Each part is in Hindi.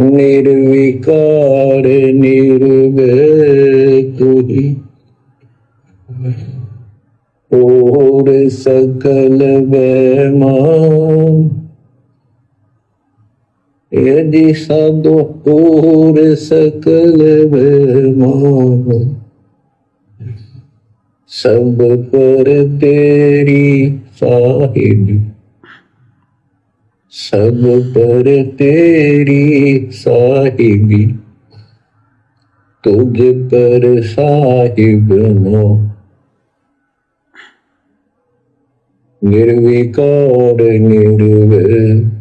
निर्विकार निर्भय तू ही और सकल बेमान। यदि साधु और सकल बेमान, सब पर तेरी साहिबी, सब पर तेरी साहिबी, तुझ पर साहिब नो। निर्विकार निर्भय,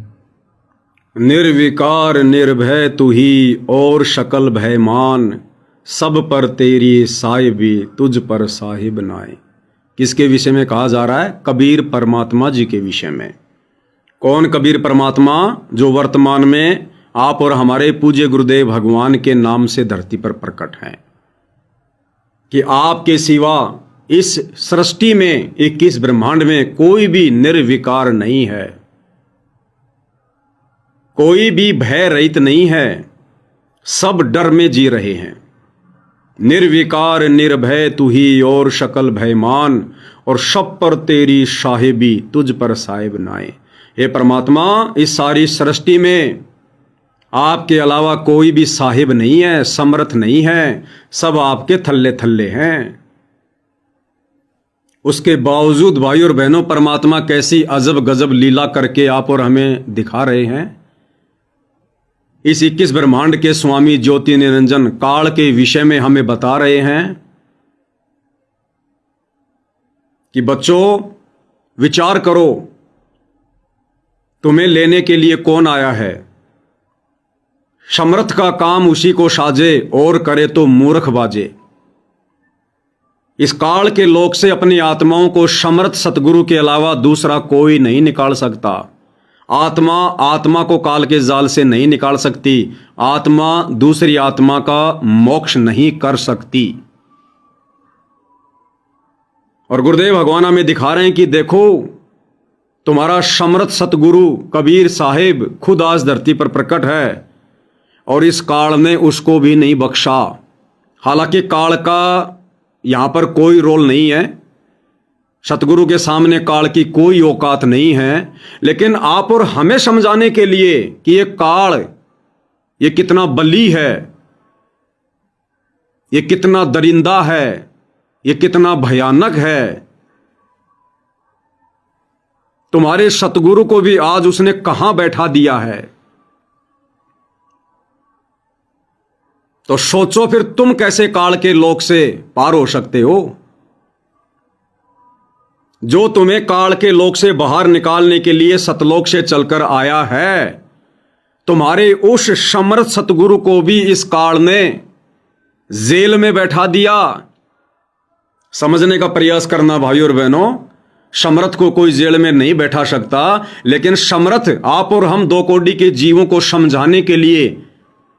निर्विकार निर्भय तू ही और शकल भयमान, सब पर तेरी साहिबी, तुझ पर साहिब नाए। किसके विषय में कहा जा रहा है? कबीर परमात्मा जी के विषय में। कौन कबीर परमात्मा? जो वर्तमान में आप और हमारे पूज्य गुरुदेव भगवान के नाम से धरती पर प्रकट हैं, कि आपके सिवा इस सृष्टि में, 21 ब्रह्मांड में कोई भी निर्विकार नहीं है, कोई भी भय रहित नहीं है, सब डर में जी रहे हैं। निर्विकार निर्भय तू ही और शकल भयमान, और सब पर तेरी साहिबी, तुझ पर साहिब नाए। हे परमात्मा, इस सारी सृष्टि में आपके अलावा कोई भी साहिब नहीं है, समर्थ नहीं है, सब आपके थल्ले थल्ले हैं। उसके बावजूद भाई और बहनों, परमात्मा कैसी अजब गजब लीला करके आप और हमें दिखा रहे हैं। इस 21 ब्रह्मांड के स्वामी ज्योति निरंजन काल के विषय में हमें बता रहे हैं कि बच्चों, विचार करो, तुम्हें लेने के लिए कौन आया है? समर्थ का काम उसी को साजे, और करे तो मूर्ख बाजे। इस काल के लोक से अपनी आत्माओं को समर्थ सतगुरु के अलावा दूसरा कोई नहीं निकाल सकता। आत्मा को काल के जाल से नहीं निकाल सकती। आत्मा दूसरी आत्मा का मोक्ष नहीं कर सकती। और गुरुदेव भगवान हमें दिखा रहे हैं कि देखो, तुम्हारा समर्थ सतगुरु कबीर साहिब खुद आज धरती पर प्रकट है, और इस काल ने उसको भी नहीं बख्शा। हालांकि काल का यहां पर कोई रोल नहीं है, सतगुरु के सामने काल की कोई औकात नहीं है, लेकिन आप और हमें समझाने के लिए कि ये काल, ये कितना बली है, ये कितना दरिंदा है, ये कितना भयानक है। तुम्हारे सतगुरु को भी आज उसने कहां बैठा दिया है। तो सोचो फिर, तुम कैसे काल के लोक से पार हो सकते हो? जो तुम्हें काल के लोक से बाहर निकालने के लिए सतलोक से चलकर आया है, तुम्हारे उस समर्थ सतगुरु को भी इस काल ने जेल में बैठा दिया। समझने का प्रयास करना भाई और बहनों, समर्थ को कोई जेल में नहीं बैठा सकता, लेकिन समर्थ आप और हम 2 कोटि के जीवों को समझाने के लिए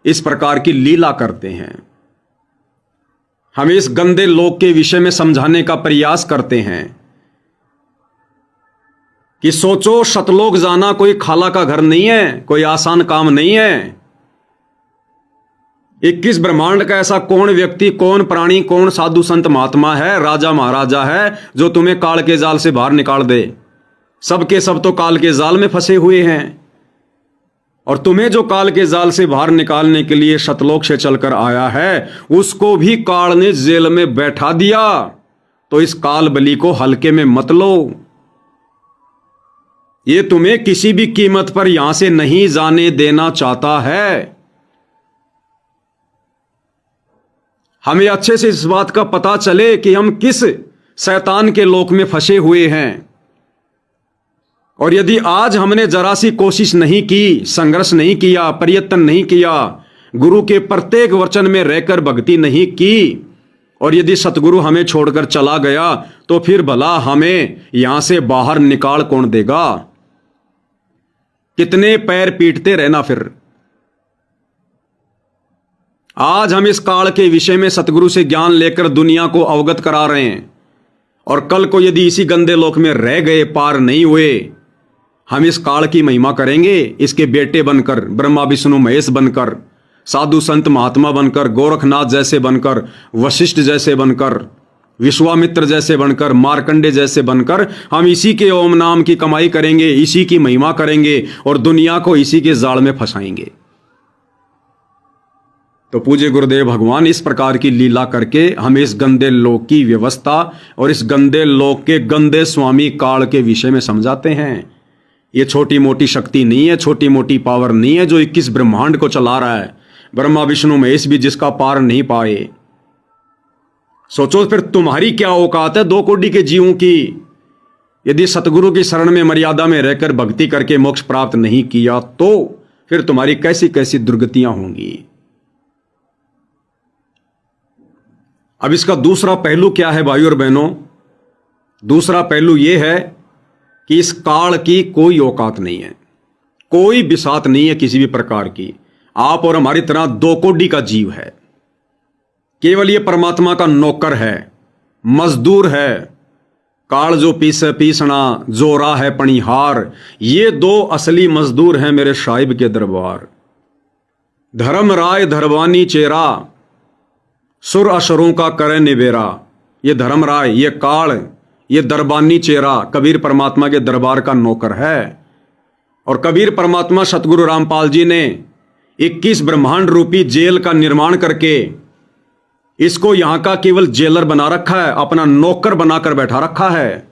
इस प्रकार की लीला करते हैं। हम इस गंदे लोक के विषय में समझाने का प्रयास करते हैं कि सोचो, सतलोक जाना कोई खाला का घर नहीं है, कोई आसान काम नहीं है। 21 ब्रह्मांड का ऐसा कौन व्यक्ति, कौन प्राणी, कौन साधु संत महात्मा है, राजा महाराजा है, जो तुम्हें काल के जाल से बाहर निकाल दे? सबके सब तो काल के जाल में फंसे हुए हैं, और तुम्हें जो काल के जाल से बाहर निकालने के लिए सतलोक से चलकर आया है, उसको भी काल ने जेल में बैठा दिया। तो इस काल बली को हल्के में मत लो। ये तुम्हें किसी भी कीमत पर यहां से नहीं जाने देना चाहता है। हमें अच्छे से इस बात का पता चले कि हम किस शैतान के लोक में फंसे हुए हैं। और यदि आज हमने जरा सी कोशिश नहीं की, संघर्ष नहीं किया, प्रयत्न नहीं किया, गुरु के प्रत्येक वचन में रहकर भक्ति नहीं की, और यदि सतगुरु हमें छोड़कर चला गया, तो फिर भला हमें यहां से बाहर निकाल कौन देगा? कितने पैर पीटते रहना फिर। आज हम इस काल के विषय में सतगुरु से ज्ञान लेकर दुनिया को अवगत करा रहे हैं, और कल को यदि इसी गंदे लोक में रह गए, पार नहीं हुए, हम इस काल की महिमा करेंगे, इसके बेटे बनकर, ब्रह्मा विष्णु महेश बनकर, साधु संत महात्मा बनकर, गोरखनाथ जैसे बनकर, वशिष्ठ जैसे बनकर, विश्वामित्र जैसे बनकर, मार्कंडे जैसे बनकर हम इसी के ओम नाम की कमाई करेंगे, इसी की महिमा करेंगे और दुनिया को इसी के जाल में फंसाएंगे। तो पूज्य गुरुदेव भगवान इस प्रकार की लीला करके हमें इस गंदे लोक की व्यवस्था और इस गंदे लोक के गंदे स्वामी काल के विषय में समझाते हैं। ये छोटी मोटी शक्ति नहीं है, छोटी मोटी पावर नहीं है जो 21 ब्रह्मांड को चला रहा है। ब्रह्मा विष्णु महेश भी जिसका पार नहीं पाए। सोचो फिर तुम्हारी क्या औकात है 2 कोटि के जीवों की। यदि सतगुरु की शरण में मर्यादा में रहकर भक्ति करके मोक्ष प्राप्त नहीं किया तो फिर तुम्हारी कैसी कैसी दुर्गतियां होंगी। अब इसका दूसरा पहलू क्या है भाइयों और बहनों? दूसरा पहलू यह है कि इस काल की कोई औकात नहीं है, कोई बिसात नहीं है किसी भी प्रकार की। आप और हमारी तरह 2 कोटि का जीव है, केवल ये परमात्मा का नौकर है, मजदूर है। काल जो पीसे पीसना, जोरा है पणिहार, ये 2 असली मजदूर हैं मेरे साहिब के दरबार। धर्म राय धरवानी चेरा, सुर असुरों का करे निबेरा। ये धर्म राय, ये काल, ये दरबानी चेहरा कबीर परमात्मा के दरबार का नौकर है। और कबीर परमात्मा सतगुरु रामपाल जी ने 21 ब्रह्मांड रूपी जेल का निर्माण करके इसको यहां का केवल जेलर बना रखा है, अपना नौकर बनाकर बैठा रखा है।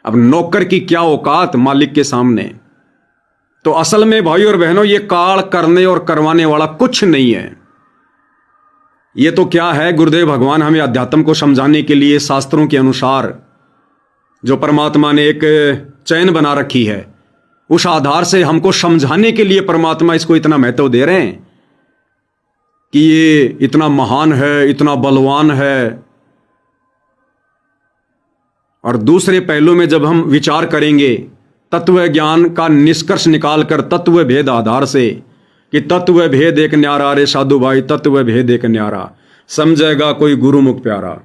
अब नौकर की क्या औकात मालिक के सामने। तो असल में भाइयों और बहनों ये काल करने और करवाने वाला कुछ नहीं है। ये तो क्या है, गुरुदेव भगवान हमें अध्यात्म को समझाने के लिए शास्त्रों के अनुसार जो परमात्मा ने एक चैन बना रखी है, उस आधार से हमको समझाने के लिए परमात्मा इसको इतना महत्व दे रहे हैं कि ये इतना महान है, इतना बलवान है। और दूसरे पहलू में जब हम विचार करेंगे तत्व ज्ञान का निष्कर्ष निकालकर तत्व भेद आधार से कि तत्व भेद एक न्यारा, रे साधु भाई तत्व भेद एक न्यारा, समझेगा कोई गुरुमुख प्यारा।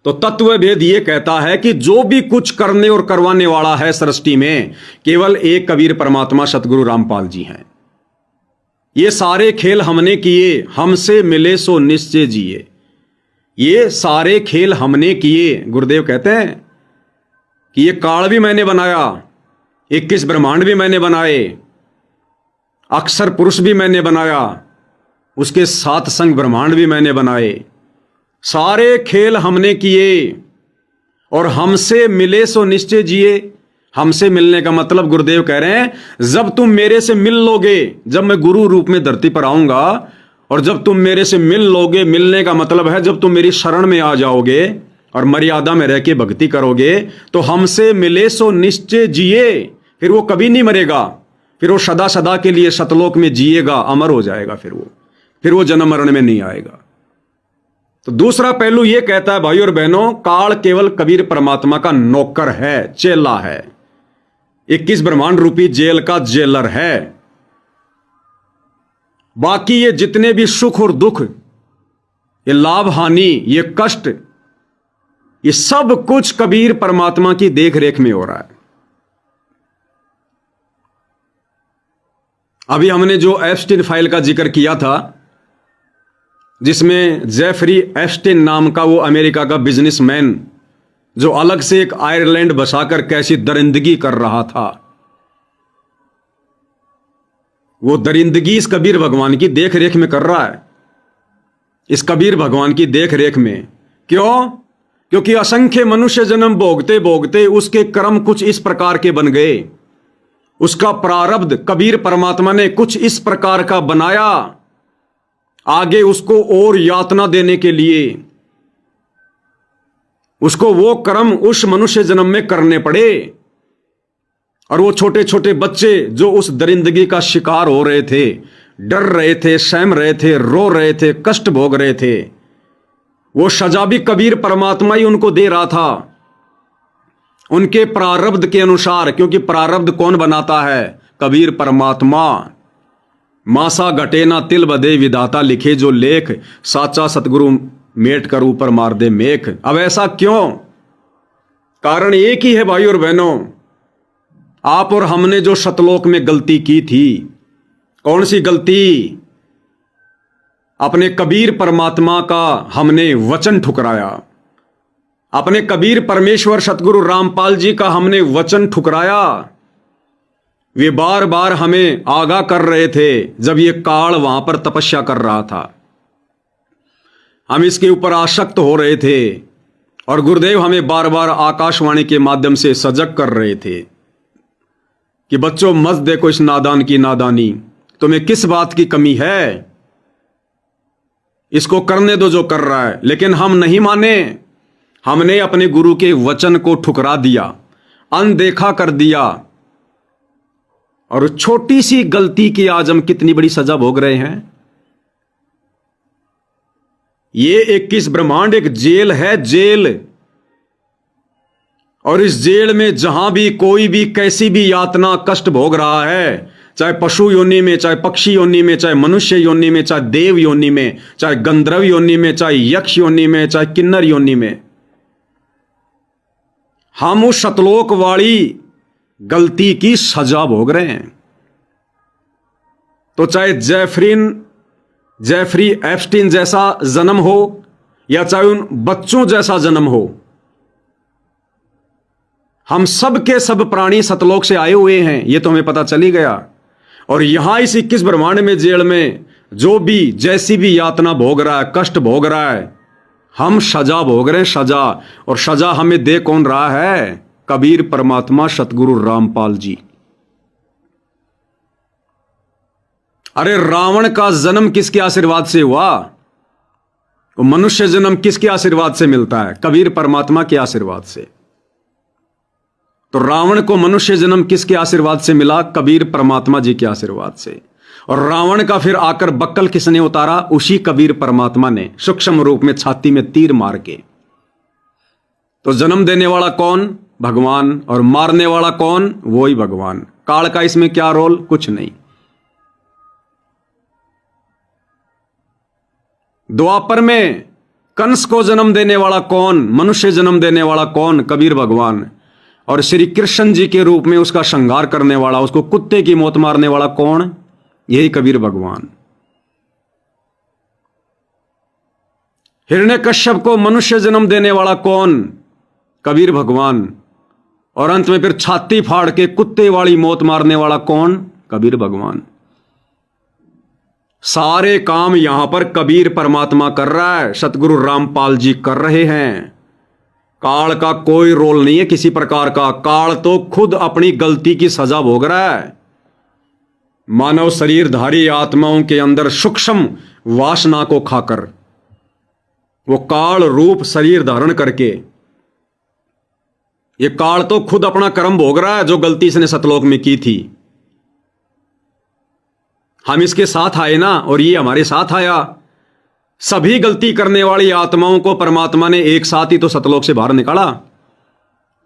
तो तत्व भेद ये कहता है कि जो भी कुछ करने और करवाने वाला है सृष्टि में, केवल एक कबीर परमात्मा सतगुरु रामपाल जी हैं। ये सारे खेल हमने किए, हमसे मिले सो निश्चय जिए। ये सारे खेल हमने किए। गुरुदेव कहते हैं कि ये काल भी मैंने बनाया, 21 ब्रह्मांड भी मैंने बनाए, अक्षर पुरुष भी मैंने बनाया, उसके 7 संग ब्रह्मांड भी मैंने बनाए। सारे खेल हमने किए और हमसे मिले सो निश्चय जिए। हमसे मिलने का मतलब गुरुदेव कह रहे हैं, जब तुम मेरे से मिल लोगे, जब मैं गुरु रूप में धरती पर आऊंगा और जब तुम मेरे से मिल लोगे, मिलने का मतलब है जब तुम मेरी शरण में आ जाओगे और मर्यादा में रह के भक्ति करोगे, तो हमसे मिले सो निश्चय जिए। फिर वो कभी नहीं मरेगा, फिर वो सदा सदा के लिए सतलोक में जिएगा, अमर हो जाएगा। फिर वो जन्म मरण में नहीं आएगा। तो दूसरा पहलू यह कहता है भाइयों और बहनों, काल केवल कबीर परमात्मा का नौकर है, चेला है, 21 ब्रह्मांड रूपी जेल का जेलर है। बाकी ये जितने भी सुख और दुख, ये लाभ हानि, ये कष्ट, ये सब कुछ कबीर परमात्मा की देख रेख में हो रहा है। अभी हमने जो एप्स्टीन फाइल का जिक्र किया था, जिसमें जेफरी एप्स्टीन नाम का वो अमेरिका का बिजनेसमैन जो अलग से एक आयरलैंड बसाकर कैसी दरिंदगी कर रहा था, वो दरिंदगी इस कबीर भगवान की देख रेख में कर रहा है। इस कबीर भगवान की देख रेख में। क्यों? क्योंकि असंख्य मनुष्य जन्म भोगते भोगते उसके कर्म कुछ इस प्रकार के बन गए, उसका प्रारब्ध कबीर परमात्मा ने कुछ इस प्रकार का बनाया, आगे उसको और यातना देने के लिए उसको वो कर्म उस मनुष्य जन्म में करने पड़े। और वो छोटे छोटे बच्चे जो उस दरिंदगी का शिकार हो रहे थे, डर रहे थे, सहम रहे थे, रो रहे थे, कष्ट भोग रहे थे, वो सजा भी कबीर परमात्मा ही उनको दे रहा था, उनके प्रारब्ध के अनुसार। क्योंकि प्रारब्ध कौन बनाता है? कबीर परमात्मा। मासा घटे ना तिल बदे विधाता लिखे जो लेख, साचा सतगुरु मेट कर ऊपर मार दे मेख। अब ऐसा क्यों? कारण एक ही है भाई और बहनों, आप और हमने जो सतलोक में गलती की थी, कौन सी गलती? अपने कबीर परमात्मा का हमने वचन ठुकराया, अपने कबीर परमेश्वर सतगुरु रामपाल जी का हमने वचन ठुकराया। वे बार बार हमें आगाह कर रहे थे जब ये काल वहां पर तपस्या कर रहा था। हम इसके ऊपर आसक्त हो रहे थे और गुरुदेव हमें बार बार आकाशवाणी के माध्यम से सजग कर रहे थे कि बच्चों मत देखो इस नादान की नादानी, तुम्हें किस बात की कमी है, इसको करने दो जो कर रहा है। लेकिन हम नहीं माने, हमने अपने गुरु के वचन को ठुकरा दिया, अनदेखा कर दिया और छोटी सी गलती की आज हम कितनी बड़ी सजा भोग रहे हैं। ये 21 ब्रह्मांड एक जेल है, जेल। और इस जेल में जहां भी कोई भी कैसी भी यातना कष्ट भोग रहा है, चाहे पशु योनि में, चाहे पक्षी योनि में, चाहे मनुष्य योनि में, चाहे देव योनि में, चाहे गंधर्व योनि में, चाहे यक्ष योनि में, चाहे किन्नर योनि में, हम उस सतलोक वाली गलती की सजा भोग रहे हैं। तो चाहे जेफरी एप्स्टीन जैसा जन्म हो या चाहे उन बच्चों जैसा जन्म हो, हम सब के सब प्राणी सतलोक से आए हुए हैं, ये तो हमें पता चल ही गया। और यहां इस 21 ब्रह्मांड में जेल में जो भी जैसी भी यातना भोग रहा है, कष्ट भोग रहा है, हम सजा भोग रहे हैं, सजा। और सजा हमें दे कौन रहा है? कबीर परमात्मा सतगुरु रामपाल जी। अरे रावण का जन्म किसके आशीर्वाद से हुआ? वो मनुष्य जन्म किसके आशीर्वाद से मिलता है? कबीर परमात्मा के आशीर्वाद से। तो रावण को मनुष्य जन्म किसके आशीर्वाद से मिला? कबीर परमात्मा जी के आशीर्वाद से। और रावण का फिर आकर बक्कल किसने उतारा? उसी कबीर परमात्मा ने, सूक्ष्म रूप में छाती में तीर मार के। तो जन्म देने वाला कौन? भगवान। और मारने वाला कौन? वो ही भगवान। काल का इसमें क्या रोल? कुछ नहीं। द्वापर में कंस को जन्म देने वाला कौन? मनुष्य जन्म देने वाला कौन? कबीर भगवान। और श्री कृष्ण जी के रूप में उसका संहार करने वाला, उसको कुत्ते की मौत मारने वाला कौन? यही कबीर भगवान। हिरण्यकश्यप को मनुष्य जन्म देने वाला कौन? कबीर भगवान। और अंत में फिर छाती फाड़ के कुत्ते वाली मौत मारने वाला कौन? कबीर भगवान। सारे काम यहां पर कबीर परमात्मा कर रहा है, सतगुरु रामपाल जी कर रहे हैं। काल का कोई रोल नहीं है किसी प्रकार का। काल तो खुद अपनी गलती की सजा भोग रहा है। मानव शरीरधारी आत्माओं के अंदर सूक्ष्म वासना को खाकर, वो काल रूप शरीर धारण करके, ये काल तो खुद अपना कर्म भोग रहा है जो गलती इसने सतलोक में की थी। हम इसके साथ आए ना, और ये हमारे साथ आया। सभी गलती करने वाली आत्माओं को परमात्मा ने एक साथ ही तो सतलोक से बाहर निकाला।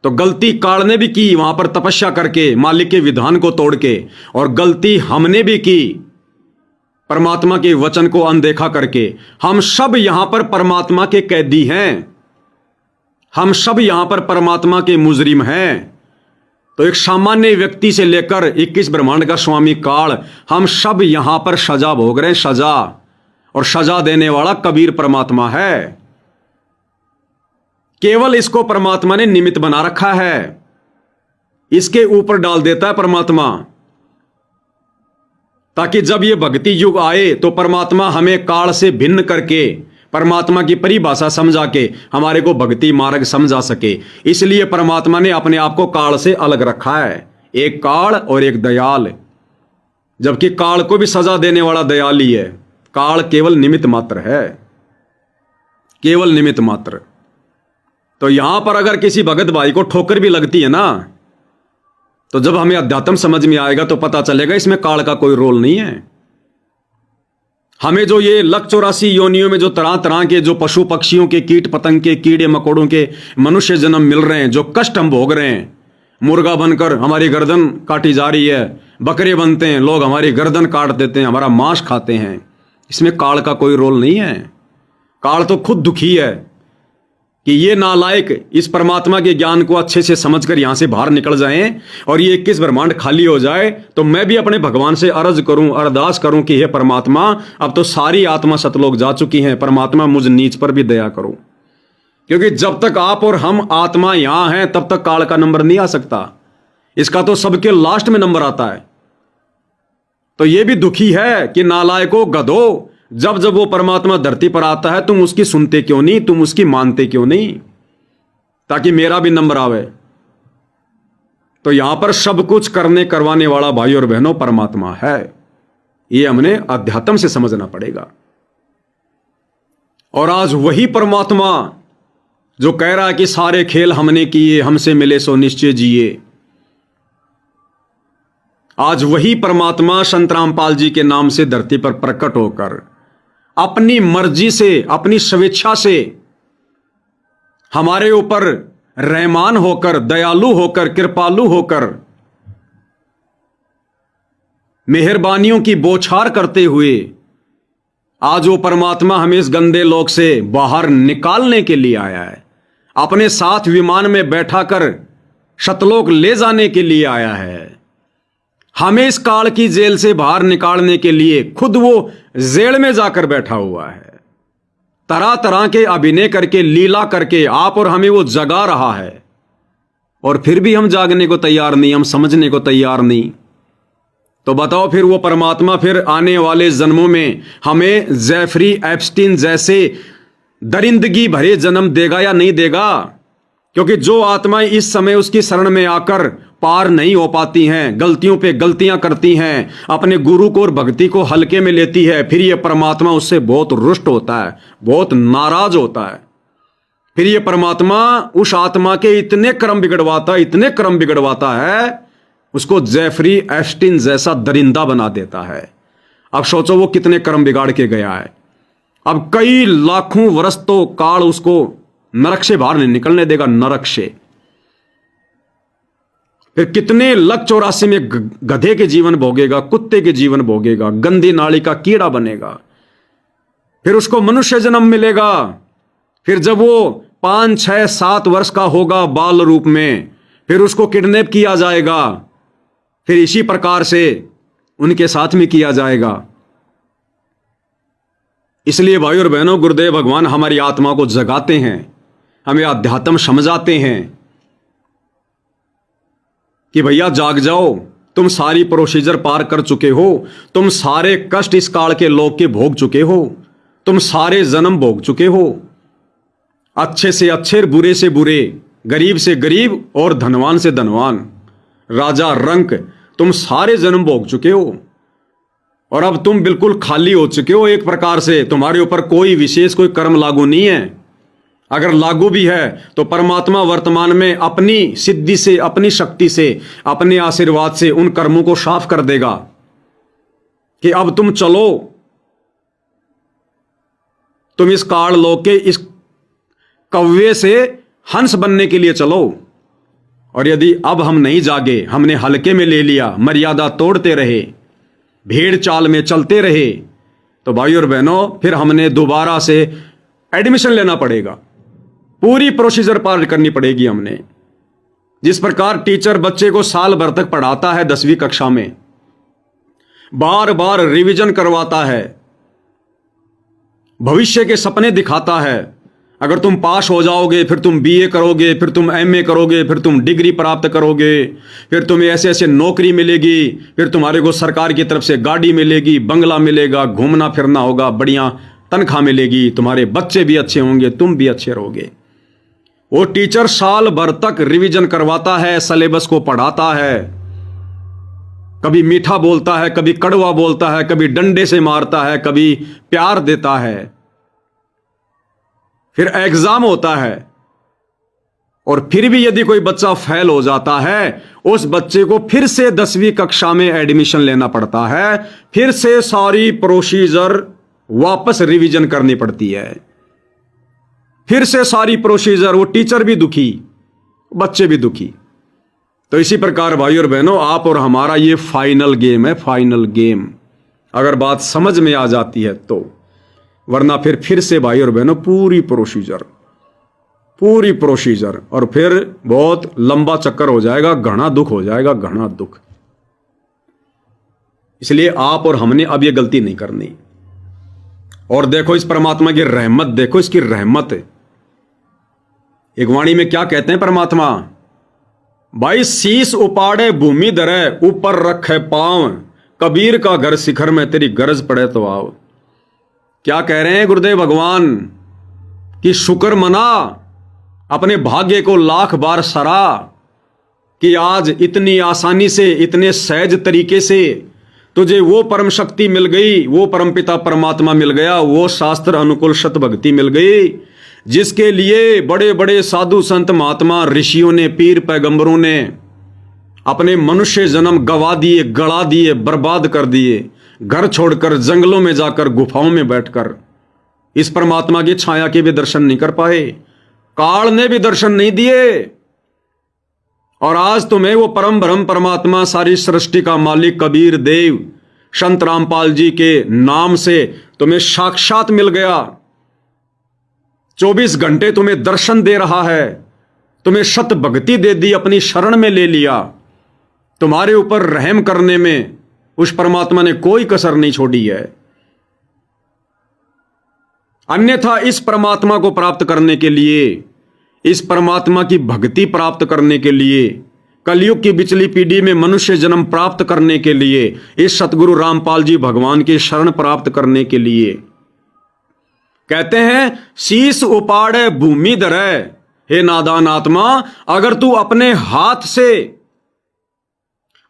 तो गलती काल ने भी की वहां पर तपस्या करके, मालिक के विधान को तोड़ के, और गलती हमने भी की परमात्मा के वचन को अनदेखा करके। हम सब यहां पर परमात्मा के कैदी हैं, हम सब यहां पर परमात्मा के मुजरिम हैं। तो एक सामान्य व्यक्ति से लेकर 21 ब्रह्मांड का स्वामी काल, हम सब यहां पर सजा भोग रहे हैं, सजा। और सजा देने वाला कबीर परमात्मा है। केवल इसको परमात्मा ने निमित्त बना रखा है, इसके ऊपर डाल देता है परमात्मा, ताकि जब ये भक्ति युग आए तो परमात्मा हमें काल से भिन्न करके, परमात्मा की परिभाषा समझा के हमारे को भक्ति मार्ग समझा सके। इसलिए परमात्मा ने अपने आप को काल से अलग रखा है, एक काल और एक दयाल। जबकि काल को भी सजा देने वाला दयाल ही है। काल केवल निमित्त मात्र है, केवल निमित्त मात्र। तो यहां पर अगर किसी भगत भाई को ठोकर भी लगती है ना, तो जब हमें अध्यात्म समझ में आएगा तो पता चलेगा इसमें काल का कोई रोल नहीं है। हमें जो ये 184 योनियों में जो तरह तरह के जो पशु पक्षियों के, कीट पतंग के, कीड़े मकोड़ों के मनुष्य जन्म मिल रहे हैं, जो कष्ट हम भोग रहे हैं, मुर्गा बनकर हमारी गर्दन काटी जा रही है, बकरे बनते हैं, लोग हमारी गर्दन काट देते हैं, हमारा मांस खाते हैं, इसमें काल का कोई रोल नहीं है। काल तो खुद दुखी है। कि ये नालायक इस परमात्मा के ज्ञान को अच्छे से समझकर यहां से बाहर निकल जाएं और ये 21 ब्रह्मांड खाली हो जाए, तो मैं भी अपने भगवान से अर्ज करूं, अरदास करूं कि हे परमात्मा, अब तो सारी आत्मा सतलोक जा चुकी हैं, परमात्मा मुझ नीच पर भी दया करो। क्योंकि जब तक आप और हम आत्मा यहां हैं तब तक काल का नंबर नहीं आ सकता। इसका तो सबके लास्ट में नंबर आता है। तो यह भी दुखी है कि नालायकों, गधो, जब जब वो परमात्मा धरती पर आता है तुम उसकी सुनते क्यों नहीं, तुम उसकी मानते क्यों नहीं, ताकि मेरा भी नंबर आवे। तो यहां पर सब कुछ करने करवाने वाला भाई और बहनों परमात्मा है। ये हमने अध्यात्म से समझना पड़ेगा। और आज वही परमात्मा जो कह रहा है कि सारे खेल हमने किए, हमसे मिले सो निश्चय जिए, आज वही परमात्मा संत रामपाल जी के नाम से धरती पर प्रकट होकर अपनी मर्जी से, अपनी स्वेच्छा से हमारे ऊपर रहमान होकर, दयालु होकर, कृपालु होकर, मेहरबानियों की बौछार करते हुए आज वो परमात्मा हमें इस गंदे लोक से बाहर निकालने के लिए आया है। अपने साथ विमान में बैठाकर सतलोक ले जाने के लिए आया है। हमें इस काल की जेल से बाहर निकालने के लिए खुद वो जेल में जाकर बैठा हुआ है। तरह तरह के अभिनय करके, लीला करके आप और हमें वो जगा रहा है, और फिर भी हम जागने को तैयार नहीं, हम समझने को तैयार नहीं। तो बताओ फिर वो परमात्मा फिर आने वाले जन्मों में हमें जेफरी एप्स्टीन जैसे दरिंदगी भरे जन्म देगा या नहीं देगा? क्योंकि जो आत्माएं इस समय उसकी शरण में आकर पार नहीं हो पाती हैं, गलतियों पे गलतियां करती हैं, अपने गुरु को और भक्ति को हल्के में लेती है, फिर ये परमात्मा उससे बहुत रुष्ट होता है, बहुत नाराज होता है। फिर ये परमात्मा उस आत्मा के इतने कर्म बिगड़वाता है, उसको जेफरी एप्स्टीन जैसा दरिंदा बना देता है। अब सोचो वो कितने कर्म बिगाड़ के गया है। अब कई लाखों वर्ष तो काल उसको नरक से बाहर नहीं निकलने देगा, नरक से। फिर कितने लख 84 में गधे के जीवन भोगेगा, कुत्ते के जीवन भोगेगा, गंदी नाली का कीड़ा बनेगा। फिर उसको मनुष्य जन्म मिलेगा। फिर जब वो 5, 6, 7 वर्ष का होगा बाल रूप में, फिर उसको किडनैप किया जाएगा। फिर इसी प्रकार से उनके साथ में किया जाएगा। इसलिए भाई और बहनों, गुरुदेव भगवान हमारी आत्मा को जगाते हैं, हमें अध्यात्म समझाते हैं कि भैया जाग जाओ, तुम सारी प्रोसीजर पार कर चुके हो, तुम सारे कष्ट इस काल के लोक के भोग चुके हो, तुम सारे जन्म भोग चुके हो, अच्छे से अच्छे, बुरे से बुरे, गरीब से गरीब और धनवान से धनवान, राजा रंक, तुम सारे जन्म भोग चुके हो। और अब तुम बिल्कुल खाली हो चुके हो। एक प्रकार से तुम्हारे ऊपर कोई विशेष कोई कर्म लागू नहीं है। अगर लागू भी है तो परमात्मा वर्तमान में अपनी सिद्धि से, अपनी शक्ति से, अपने आशीर्वाद से उन कर्मों को साफ कर देगा कि अब तुम चलो, तुम इस काल लोक के इस कव्वे से हंस बनने के लिए चलो। और यदि अब हम नहीं जागे, हमने हल्के में ले लिया, मर्यादा तोड़ते रहे, भीड़ चाल में चलते रहे, तो भाई और बहनों फिर हमने दोबारा से एडमिशन लेना पड़ेगा, पूरी प्रोसीजर पार करनी पड़ेगी हमने। जिस प्रकार टीचर बच्चे को साल भर तक पढ़ाता है 10वीं कक्षा में, बार बार रिवीजन करवाता है, भविष्य के सपने दिखाता है। अगर तुम पास हो जाओगे फिर तुम बीए करोगे, फिर तुम एमए करोगे, फिर तुम डिग्री प्राप्त करोगे, फिर तुम्हें ऐसे ऐसे नौकरी मिलेगी, फिर तुम्हारे को सरकार की तरफ से गाड़ी मिलेगी, बंगला मिलेगा, घूमना फिरना होगा, बढ़िया तनख्वाह मिलेगी, तुम्हारे बच्चे भी अच्छे होंगे, तुम भी अच्छे रहोगे। वो टीचर साल भर तक रिवीजन करवाता है, सिलेबस को पढ़ाता है, कभी मीठा बोलता है, कभी कड़वा बोलता है, कभी डंडे से मारता है, कभी प्यार देता है। फिर एग्जाम होता है, और फिर भी यदि कोई बच्चा फेल हो जाता है, उस बच्चे को फिर से 10वीं कक्षा में एडमिशन लेना पड़ता है, फिर से सारी प्रोसीजर वापस रिवीजन करनी पड़ती है, फिर से सारी प्रोसीजर। वो टीचर भी दुखी, बच्चे भी दुखी। तो इसी प्रकार भाई और बहनों, आप और हमारा ये फाइनल गेम है, फाइनल गेम। अगर बात समझ में आ जाती है तो, वरना फिर से भाई और बहनों पूरी प्रोसीजर। पूरी प्रोसीजर, और फिर बहुत लंबा चक्कर हो जाएगा, घना दुख हो जाएगा, घना दुख। इसलिए आप और हमने अब ये गलती नहीं करनी। और देखो इस परमात्मा की रहमत, देखो इसकी रहमत। एक वाणी में क्या कहते हैं परमात्मा, भाई शीश उपाड़े भूमि धरे, ऊपर रखे पांव, कबीर का घर शिखर में तेरी गरज पड़े तो आओ। क्या कह रहे हैं गुरुदेव भगवान कि शुक्र मना, अपने भाग्य को लाख बार सरा कि आज इतनी आसानी से, इतने सहज तरीके से तुझे वो परम शक्ति मिल गई, वो परमपिता परमात्मा मिल गया, वो शास्त्र अनुकूल शत भक्ति मिल गई, जिसके लिए बड़े बड़े साधु संत महात्मा ऋषियों ने, पीर पैगंबरों ने अपने मनुष्य जन्म गवा दिए, गड़ा दिए, बर्बाद कर दिए, घर छोड़कर जंगलों में जाकर गुफाओं में बैठकर इस परमात्मा की छाया के भी दर्शन नहीं कर पाए, काल ने भी दर्शन नहीं दिए। और आज तुम्हें वो परम ब्रह्म परमात्मा, सारी सृष्टि का मालिक कबीर देव संत रामपाल जी के नाम से तुम्हें साक्षात मिल गया। 24 घंटे तुम्हें दर्शन दे रहा है, तुम्हें शत भक्ति दे दी, अपनी शरण में ले लिया। तुम्हारे ऊपर रहम करने में उस परमात्मा ने कोई कसर नहीं छोड़ी है। अन्यथा इस परमात्मा को प्राप्त करने के लिए, इस परमात्मा की भक्ति प्राप्त करने के लिए, कलयुग की बिचली पीढ़ी में मनुष्य जन्म प्राप्त करने के लिए, इस सतगुरु रामपाल जी भगवान की शरण प्राप्त करने के लिए, कहते हैं शीश उपाड़े भूमि धरे। हे नादान आत्मा, अगर तू अपने हाथ से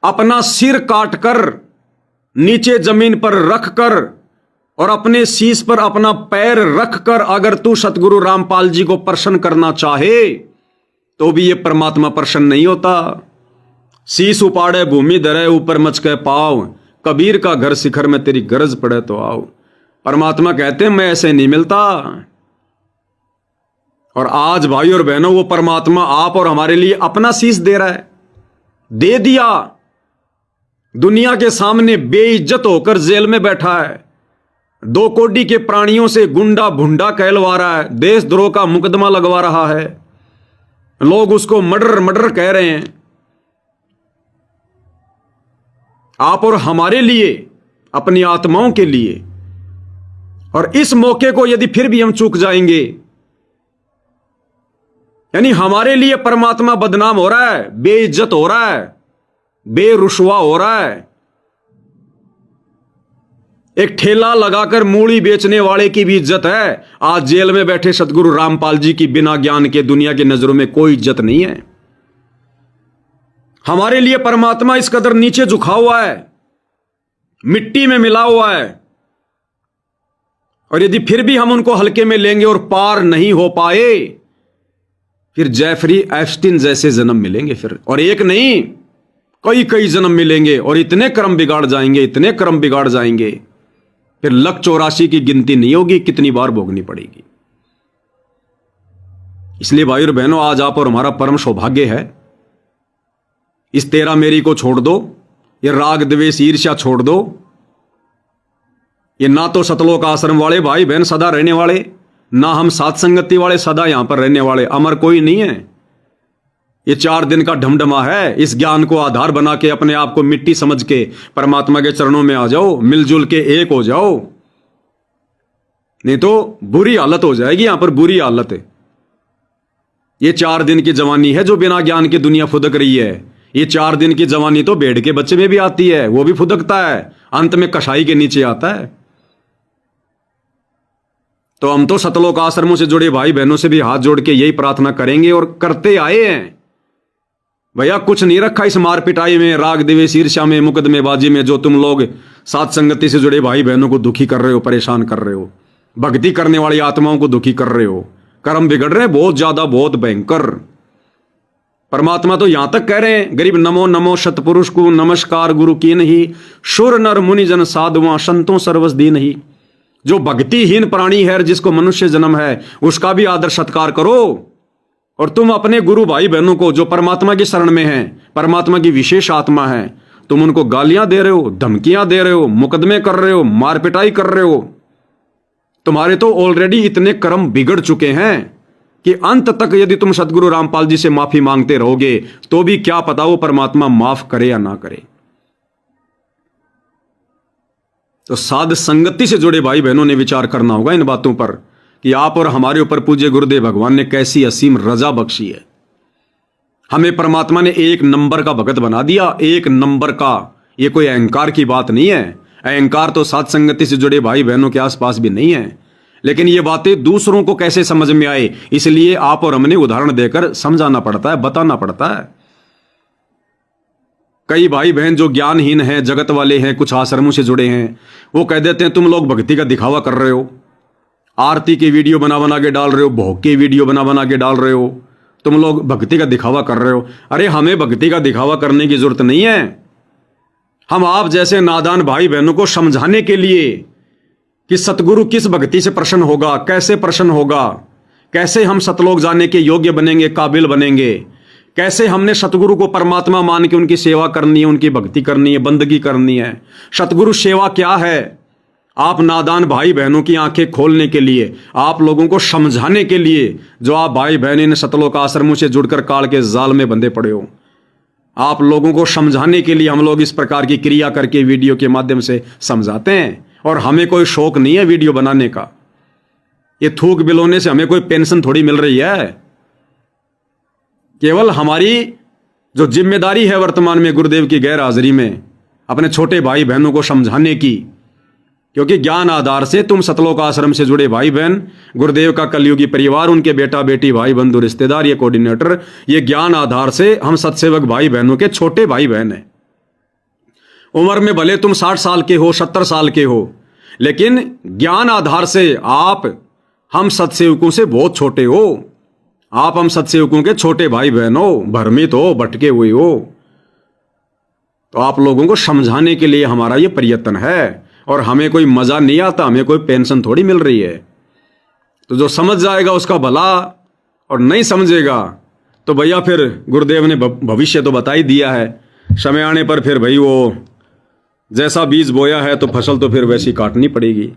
अपना सिर काटकर नीचे जमीन पर रखकर और अपने शीश पर अपना पैर रखकर अगर तू सतगुरु रामपाल जी को प्रसन्न करना चाहे तो भी ये परमात्मा प्रसन्न नहीं होता। शीश उपाड़े भूमि धरे, ऊपर मचके पाओ, कबीर का घर शिखर में तेरी गरज पड़े तो आओ। परमात्मा कहते हैं मैं ऐसे नहीं मिलता। और आज भाई और बहनों, वो परमात्मा आप और हमारे लिए अपना शीश दे रहा है, दे दिया। दुनिया के सामने बेइज्जत होकर जेल में बैठा है, 2 कोड़ी के प्राणियों से गुंडा भुंडा कहलवा रहा है, देशद्रोह का मुकदमा लगवा रहा है, लोग उसको मर्डर मर्डर कह रहे हैं। आप और हमारे लिए, अपनी आत्माओं के लिए। और इस मौके को यदि फिर भी हम चूक जाएंगे, यानी हमारे लिए परमात्मा बदनाम हो रहा है, बेइज्जत हो रहा है, बेरुसवा हो रहा है। एक ठेला लगाकर मूली बेचने वाले की भी इज्जत है, आज जेल में बैठे सतगुरु रामपाल जी की बिना ज्ञान के दुनिया की नजरों में कोई इज्जत नहीं है। हमारे लिए परमात्मा इस कदर नीचे झुका हुआ है, मिट्टी में मिला हुआ है। और यदि फिर भी हम उनको हल्के में लेंगे और पार नहीं हो पाए, फिर जेफरी एप्स्टीन जैसे जन्म मिलेंगे फिर, और एक नहीं कई कई जन्म मिलेंगे, और इतने कर्म बिगाड़ जाएंगे, इतने कर्म बिगाड़ जाएंगे, फिर 184 की गिनती नहीं होगी, कितनी बार भोगनी पड़ेगी। इसलिए भाई और बहनों, आज आप और हमारा परम सौभाग्य है। इस तेरा मेरी को छोड़ दो, ये राग द्वेष ईर्ष्या छोड़ दो। ये ना तो सतलोक आश्रम वाले भाई बहन सदा रहने वाले, ना हम सात संगति वाले सदा यहां पर रहने वाले, अमर कोई नहीं है। ये 4 दिन का ढमढमा है। इस ज्ञान को आधार बना के अपने आप को मिट्टी समझ के परमात्मा के चरणों में आ जाओ, मिलजुल के एक हो जाओ, नहीं तो बुरी हालत हो जाएगी यहां पर, बुरी हालत है। ये 4 दिन की जवानी है जो बिना ज्ञान की दुनिया फुदक रही है। ये 4 दिन की जवानी तो भेड़ के बच्चे में भी आती है, वो भी फुदकता है, अंत में कसाई के नीचे आता है। तो हम तो सतलोक आश्रमों से जुड़े भाई बहनों से भी हाथ जोड़ के यही प्रार्थना करेंगे और करते आए हैं। भैया कुछ नहीं रखा इस मार पिटाई में, राग द्वेष ईर्ष्या में, मुकदमेबाजी में, जो तुम लोग सात संगति से जुड़े भाई बहनों को दुखी कर रहे हो, परेशान कर रहे हो, भक्ति करने वाली आत्माओं को दुखी कर रहे हो। कर्म बिगड़ रहे हैं बहुत ज्यादा, बहुत भयंकर। परमात्मा तो यहां तक कह रहे हैं, गरीब नमो नमो सतपुरुष को नमस्कार गुरु की नहीं, सुर नर मुनि जन साधुआ संतों सर्वस दी नहीं। जो भक्तिहीन प्राणी है, जिसको मनुष्य जन्म है, उसका भी आदर सत्कार करो। और तुम अपने गुरु भाई बहनों को जो परमात्मा की शरण में हैं, परमात्मा की विशेष आत्मा है, तुम उनको गालियां दे रहे हो, धमकियां दे रहे हो, मुकदमे कर रहे हो, मारपिटाई कर रहे हो। तुम्हारे तो ऑलरेडी इतने कर्म बिगड़ चुके हैं, कि अंत तक यदि तुम सतगुरु रामपाल जी से माफी मांगते रहोगे तो भी क्या पता वो परमात्मा माफ करे या ना करे। तो साध संगति से जुड़े भाई बहनों ने विचार करना होगा इन बातों पर कि आप और हमारे ऊपर पूज्य गुरुदेव भगवान ने कैसी असीम रजा बख्शी है। हमें परमात्मा ने एक नंबर का भगत बना दिया, एक नंबर का। ये कोई अहंकार की बात नहीं है। अहंकार तो साध संगति से जुड़े भाई बहनों के आसपास भी नहीं है। लेकिन ये बातें दूसरों को कैसे समझ में आए, इसलिए आप और हमने उदाहरण देकर समझाना पड़ता है, बताना पड़ता है। कई भाई बहन जो ज्ञानहीन हैं, जगत वाले हैं, कुछ आश्रमों से जुड़े हैं, वो कह देते हैं तुम लोग भक्ति का दिखावा कर रहे हो, आरती की वीडियो बना बना के डाल रहे हो, भोग की वीडियो बना बना के डाल रहे हो, तुम लोग भक्ति का दिखावा कर रहे हो। अरे हमें भक्ति का दिखावा करने की जरूरत नहीं है। हम आप जैसे नादान भाई बहनों को समझाने के लिए कि सतगुरु किस भक्ति से प्रसन्न होगा, कैसे प्रसन्न होगा, कैसे हम सतलोक जाने के योग्य बनेंगे, काबिल बनेंगे, कैसे हमने सतगुरु को परमात्मा मान के उनकी सेवा करनी है, उनकी भक्ति करनी है, बंदगी करनी है। सतगुरु सेवा क्या है, आप नादान भाई बहनों की आंखें खोलने के लिए, आप लोगों को समझाने के लिए, जो आप भाई बहन इन सतलोक आश्रमों से जुड़कर काल के जाल में बंधे पड़े हो, आप लोगों को समझाने के लिए हम लोग इस प्रकार की क्रिया करके वीडियो के माध्यम से समझाते हैं। और हमें कोई शौक नहीं है वीडियो बनाने का। ये थूक बिलोने से हमें कोई पेंशन थोड़ी मिल रही है। केवल हमारी जो जिम्मेदारी है वर्तमान में गुरुदेव की गैर हाजिरी में अपने छोटे भाई बहनों को समझाने की, क्योंकि ज्ञान आधार से तुम सतलोक आश्रम से जुड़े भाई बहन, गुरुदेव का कलयुगी परिवार, उनके बेटा बेटी, भाई बंधु रिश्तेदार, ये कोऑर्डिनेटर, ये ज्ञान आधार से हम सत्सेवक भाई बहनों के छोटे भाई बहन हैं। उम्र में भले तुम 60 साल के हो, 70 साल के हो, लेकिन ज्ञान आधार से आप हम सत्सेवकों से बहुत छोटे हो। आप हम सत्सेवकों के छोटे भाई बहन हो, भ्रमित हो, भटके हुए हो। तो आप लोगों को समझाने के लिए हमारा ये प्रयत्न है। और हमें कोई मजा नहीं आता, हमें कोई पेंशन थोड़ी मिल रही है। तो जो समझ जाएगा उसका भला, और नहीं समझेगा तो भैया फिर गुरुदेव ने भविष्य तो बता ही दिया है। समय आने पर फिर भाई वो जैसा बीज बोया है तो फसल तो फिर वैसी काटनी पड़ेगी।